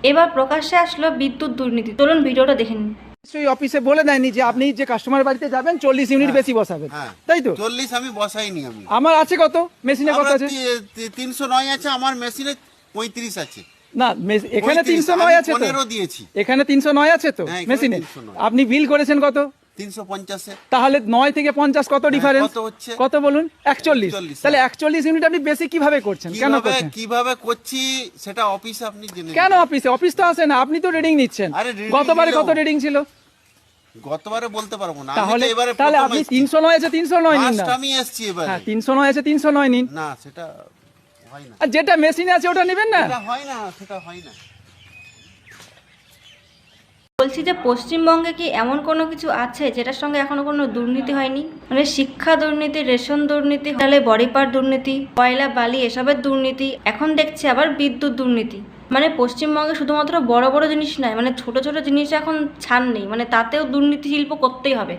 এবার প্রকাশ্যে আসলো বিদ্যুৎ দুর্নীতি। চলুন ভিডিওটা দেখে নিন। নিশ্চয়ই অফিসে বলে দেয়নি যে আপনি যে কাস্টমার বাড়িতে যাবেন 40 ইউনিট বেশি বসাবেন, তাই তো? 40 আমি বসাইনি। আমি আমার আছে কত মেশিনে কত আছে? 309 আছে, আমার মেশিনে 35 আছে। না এখানে 309 আছে তো, 15 দিয়েছি। এখানে 309 আছে তো হ্যাঁ, এখানে মেশিনে। 309 আপনি বিল করেছেন কত? 350 এ। তাহলে 9 থেকে 50 কত ডিফারেন্স? কত হচ্ছে? কত বলুন? 41। 41, তাহলে 41 ইউনিট আপনি বেশি কিভাবে করছেন? কেন করছেন? কিভাবে করছি সেটা অফিসে আপনি জেনে কেন নিন। অফিসে? অফিস তো আসে না, আপনি তো রিডিং নিচ্ছেন। আরে reading গতবারে নিলেও- কত রিডিং ছিল? গতবারে বলতে পারবো না। তাহলে এবারে তাহলে আপনি 309 আছে 309 নিন না। আমি এসেছি এবারে। হ্যাঁ 309 আছে 309 নিন। না সেটা হয় না। আর যেটা মেশিনে আছে ওটা নেবেন না। সেটা হয় না, সেটা হয় না। বলছি যে পশ্চিমবঙ্গে কি এমন কোনো কিছু আছে যেটার সঙ্গে এখনো কোনো দুর্নীতি হয়নি? মানে শিক্ষা দুর্নীতি, রেশন দুর্নীতি, তাহলে বডি পার্ট দুর্নীতি, কয়লা বালি এসবের দুর্নীতি, এখন দেখছি আবার বিদ্যুৎ দুর্নীতি। মানে পশ্চিমবঙ্গে শুধুমাত্র বড় বড় জিনিস নয়, মানে ছোট ছোট জিনিস এখন ছাড় নেই, মানে তাতেও দুর্নীতি শিল্প করতেই হবে।